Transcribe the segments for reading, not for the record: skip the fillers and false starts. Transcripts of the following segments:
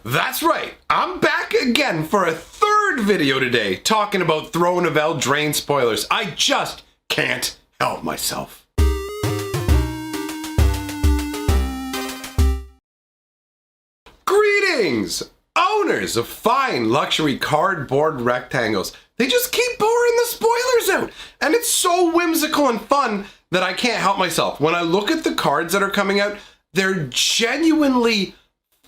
That's right, I'm back again for a third video today talking about Throne of Eldraine spoilers. I just can't help myself. Greetings, owners of fine luxury cardboard rectangles. They just keep pouring the spoilers out, and it's so whimsical and fun that I can't help myself. When I look at the cards that are coming out, they're genuinely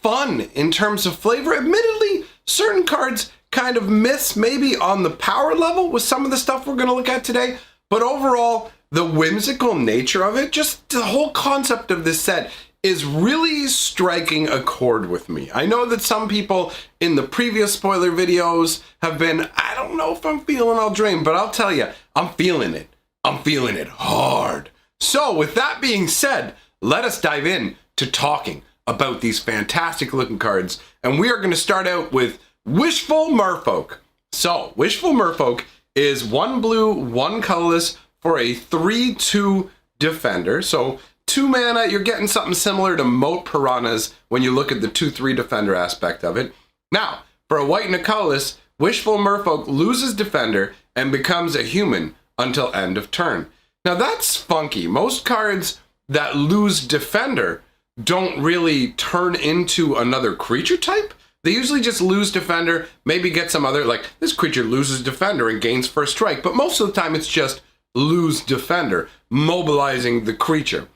fun in terms of flavor. Admittedly, certain cards kind of miss maybe on the power level with some of the stuff we're going to look at today, but overall, the whimsical nature of it, just the whole concept of this set is really striking a chord with me. I know that some people in the previous spoiler videos have been, I don't know if I'm feeling Eldraine, but I'll tell you, I'm feeling it. I'm feeling it hard. So with that being said, let us dive in to talking about these fantastic looking cards. And we are going to start out with Wishful Merfolk. So Wishful Merfolk is 1 blue, 1 colorless for a 3/2 defender. So 2 mana, you're getting something similar to Moat Piranhas when you look at the 2/3 defender aspect of it. Now, for a white and a colorless, Wishful Merfolk loses defender and becomes a human until end of turn. Now that's funky. Most cards that lose defender don't really turn into another creature type. They usually just lose defender, maybe get some other, like this creature loses defender and gains first strike, but most of the time it's just lose defender, mobilizing the creature.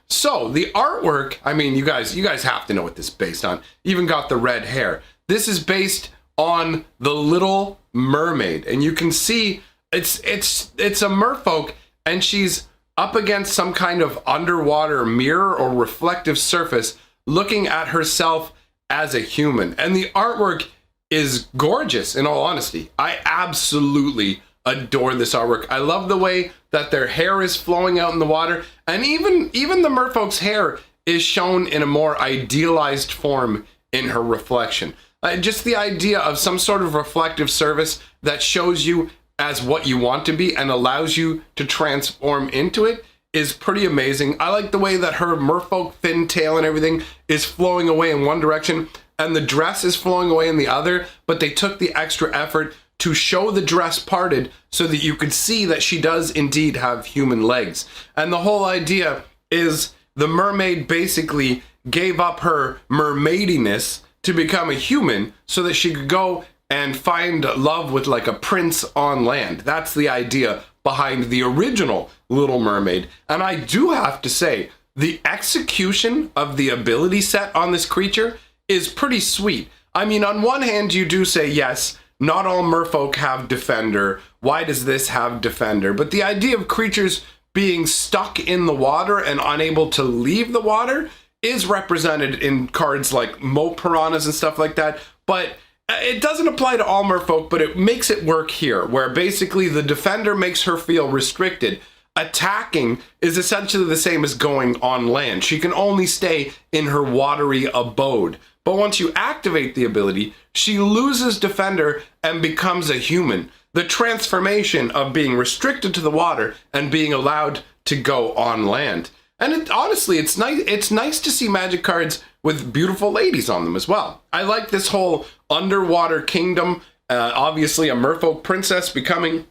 So the artwork, I mean, you guys have to know what this is based on. Even got the red hair. This is based on the Little Mermaid, and you can see it's a merfolk, and she's up against some kind of underwater mirror or reflective surface, looking at herself as a human. And the artwork is gorgeous, in all honesty. I absolutely adore this artwork. I love the way that their hair is flowing out in the water, and even the merfolk's hair is shown in a more idealized form in her reflection. Just the idea of some sort of reflective surface that shows you as what you want to be and allows you to transform into it is pretty amazing. I like the way that her merfolk fin tail and everything is flowing away in one direction and the dress is flowing away in the other, but they took the extra effort to show the dress parted so that you could see that she does indeed have human legs. And the whole idea is the mermaid basically gave up her mermaidiness to become a human so that she could go and find love with like a prince on land. That's the idea behind the original Little Mermaid. And I do have to say, the execution of the ability set on this creature is pretty sweet. I mean, on one hand, you do say, yes, not all merfolk have defender. Why does this have defender? But the idea of creatures being stuck in the water and unable to leave the water is represented in cards like Moat Piranhas and stuff like that. But it doesn't apply to all merfolk, but it makes it work here, where basically the defender makes her feel restricted. Attacking is essentially the same as going on land. She can only stay in her watery abode. But once you activate the ability, she loses defender and becomes a human. The transformation of being restricted to the water and being allowed to go on land. And honestly, it's nice to see Magic cards with beautiful ladies on them as well. I like this whole underwater kingdom. Obviously, a merfolk princess becoming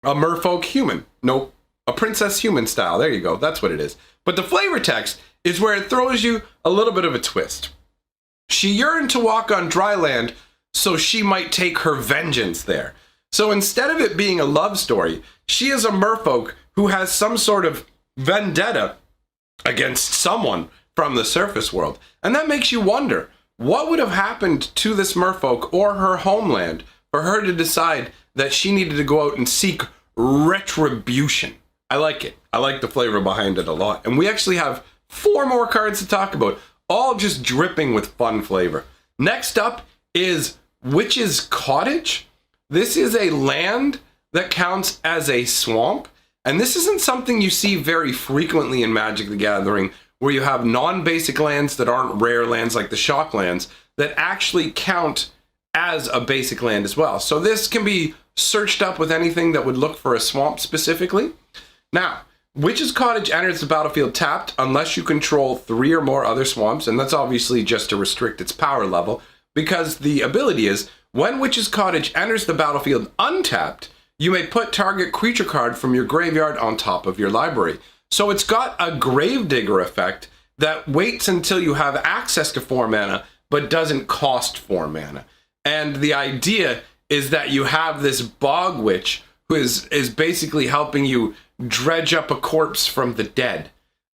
a merfolk human. Nope, a princess human style. There you go. That's what it is. But the flavor text is where it throws you a little bit of a twist. She yearned to walk on dry land, so she might take her vengeance there. So instead of it being a love story, she is a merfolk who has some sort of vendetta against someone from the surface world. And that makes you wonder, what would have happened to this merfolk or her homeland for her to decide that she needed to go out and seek retribution? I like it. I like the flavor behind it a lot. And we actually have 4 more cards to talk about, all just dripping with fun flavor. Next up is Witch's Cottage. This is a land that counts as a swamp. And this isn't something you see very frequently in Magic the Gathering, where you have non-basic lands that aren't rare lands like the Shock lands that actually count as a basic land as well. So this can be searched up with anything that would look for a swamp specifically. Now, Witch's Cottage enters the battlefield tapped unless you control 3 or more other swamps, and that's obviously just to restrict its power level. because the ability is when Witch's Cottage enters the battlefield untapped, you may put target creature card from your graveyard on top of your library. So it's got a Gravedigger effect that waits until you have access to 4 mana, but doesn't cost 4 mana. And the idea is that you have this Bog Witch who is basically helping you dredge up a corpse from the dead.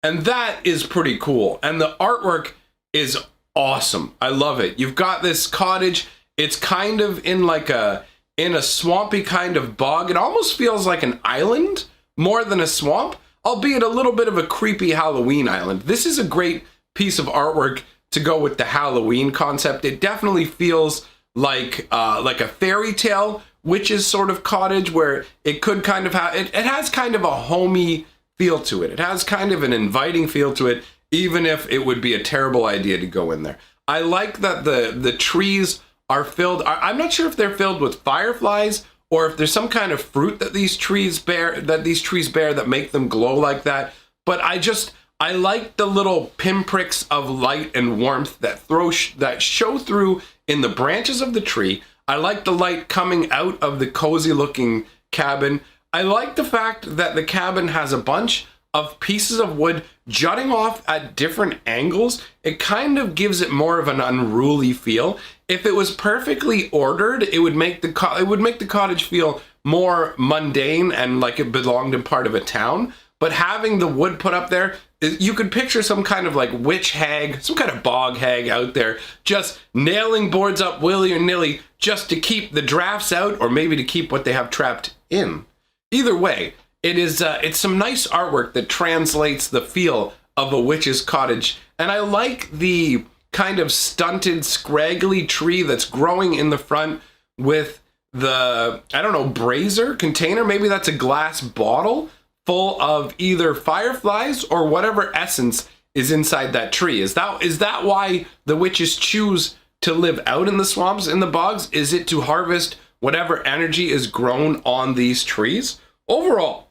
And that is pretty cool. And the artwork is awesome. I love it. You've got this cottage. It's kind of in a swampy kind of bog. It almost feels like an island more than a swamp, albeit a little bit of a creepy Halloween island. This is a great piece of artwork to go with the Halloween concept. It definitely feels like a fairy tale witch's sort of cottage, where it could kind of have, it has kind of a homey feel to it. It has kind of an inviting feel to it, even if it would be a terrible idea to go in there. I like that the trees are filled, I'm not sure if they're filled with fireflies or if there's some kind of fruit that these trees bear that make them glow like that. But I like the little pinpricks of light and warmth that show through in the branches of the tree. I like the light coming out of the cozy looking cabin. I like the fact that the cabin has a bunch of pieces of wood jutting off at different angles. It kind of gives it more of an unruly feel. If it was perfectly ordered, it would make the cottage feel more mundane and like it belonged in part of a town. But having the wood put up there, you could picture some kind of like witch hag, some kind of bog hag out there, just nailing boards up willy-nilly just to keep the drafts out, or maybe to keep what they have trapped in. Either way, it's some nice artwork that translates the feel of a witch's cottage. And I like the kind of stunted, scraggly tree that's growing in the front with the, I don't know, brazier container. Maybe that's a glass bottle full of either fireflies or whatever essence is inside that tree. Is that why the witches choose to live out in the swamps, in the bogs? Is it to harvest whatever energy is grown on these trees? Overall,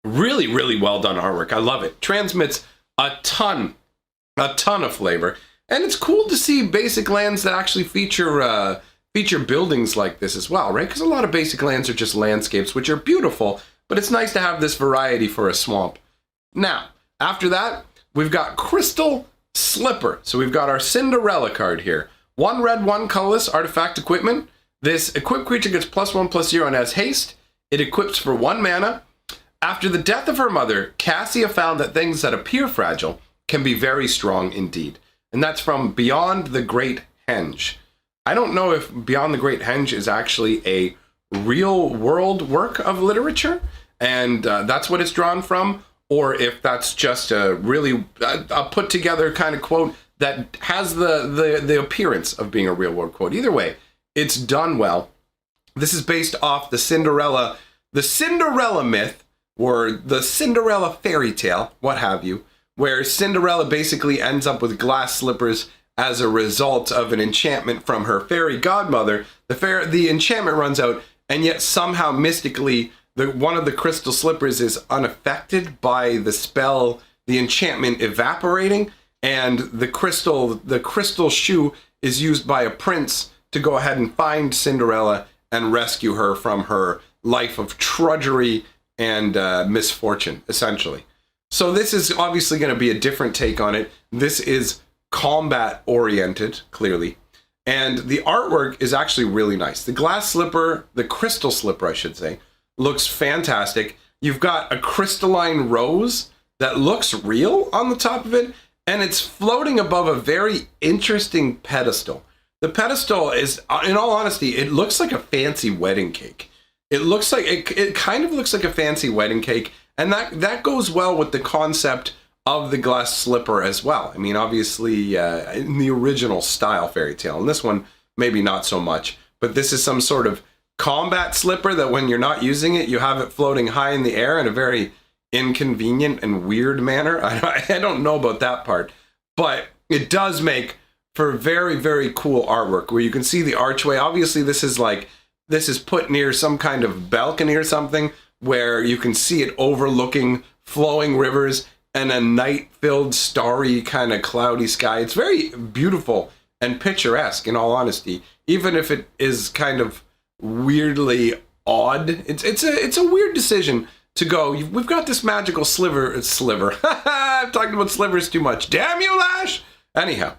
really, really well done artwork. I love it. Transmits a ton of flavor. And it's cool to see basic lands that actually feature buildings like this as well, right? Because a lot of basic lands are just landscapes, which are beautiful, but it's nice to have this variety for a swamp. Now, after that, we've got Crystal Slipper. So we've got our Cinderella card here. 1 red, 1 colorless artifact equipment. This equipped creature gets +1/+0 and has haste. It equips for 1 mana. After the death of her mother, Cassia found that things that appear fragile can be very strong indeed. And that's from Beyond the Great Henge. I don't know if Beyond the Great Henge is actually a real world work of literature, and that's what it's drawn from, or if that's just a really put together kind of quote that has the appearance of being a real world quote. Either way, it's done well. This is based off the Cinderella myth, or the Cinderella fairy tale, what have you, where Cinderella basically ends up with glass slippers as a result of an enchantment from her fairy godmother. The enchantment runs out, and yet somehow mystically one of the crystal slippers is unaffected by the spell, the enchantment evaporating, and the crystal shoe is used by a prince to go ahead and find Cinderella and rescue her from her life of trudgery and misfortune, essentially. So this is obviously going to be a different take on it. This is combat oriented, clearly. And the artwork is actually really nice. The glass slipper, the crystal slipper, I should say, looks fantastic. You've got a crystalline rose that looks real on the top of it, and it's floating above a very interesting pedestal. The pedestal is, in all honesty, it looks like a fancy wedding cake. It looks like, it kind of looks like a fancy wedding cake, and that goes well with the concept of the glass slipper as well. I mean, obviously, in the original style fairy tale, and this one, maybe not so much, but this is some sort of combat slipper that when you're not using it, you have it floating high in the air in a very inconvenient and weird manner. I don't know about that part, but it does make for very, very cool artwork where you can see the archway. Obviously, this is put near some kind of balcony or something where you can see it overlooking flowing rivers and a night-filled, starry, kind of cloudy sky. It's very beautiful and picturesque, in all honesty, even if it is kind of weirdly odd. It's a weird decision to go, we've got this magical sliver. I've talked about slivers too much. Damn you, Lash! Anyhow,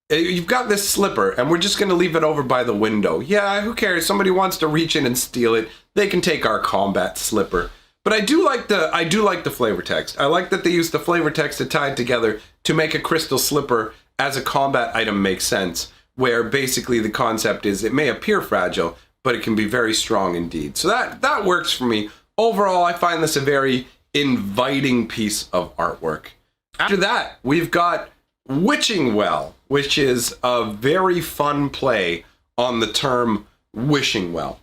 you've got this slipper, and we're just going to leave it over by the window. Yeah, who cares? Somebody wants to reach in and steal it. They can take our combat slipper. But I do like the flavor text. I like that they use the flavor text to tie it together to make a crystal slipper as a combat item make sense, where basically the concept is it may appear fragile, but it can be very strong indeed. So that works for me. Overall, I find this a very inviting piece of artwork. After that, we've got Witching Well, which is a very fun play on the term wishing well.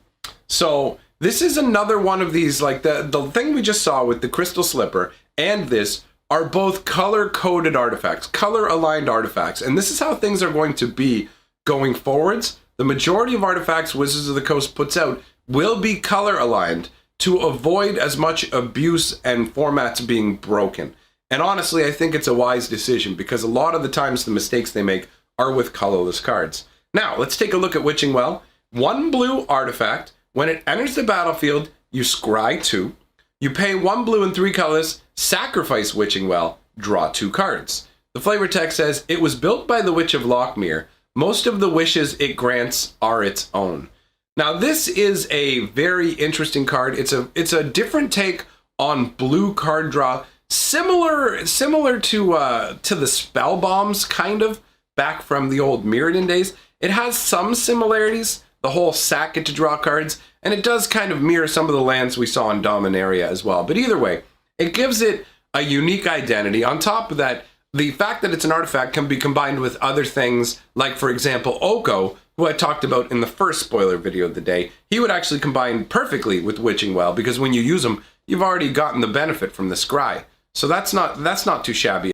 So this is another one of these, like the thing we just saw with the crystal slipper and this are both color-coded artifacts, color-aligned artifacts. And this is how things are going to be going forwards. The majority of artifacts Wizards of the Coast puts out will be color-aligned to avoid as much abuse and formats being broken. And honestly, I think it's a wise decision because a lot of the times the mistakes they make are with colorless cards. Now, let's take a look at Witching Well. 1 blue artifact. When it enters the battlefield, you scry 2. You pay 1 blue and 3 colors, sacrifice Witching Well, draw 2 cards. The flavor text says, it was built by the Witch of Lochmere. Most of the wishes it grants are its own. Now, this is a very interesting card. It's a different take on blue card draw, similar to the Spell Bombs, kind of, back from the old Mirrodin days. It has some similarities, the whole sack it to draw cards, and it does kind of mirror some of the lands we saw in Dominaria as well. But either way, it gives it a unique identity. On top of that, the fact that it's an artifact can be combined with other things, like, for example, Oko, who I talked about in the first spoiler video of the day. He would actually combine perfectly with Witching Well, because when you use him, you've already gotten the benefit from the scry. So that's not too shabby.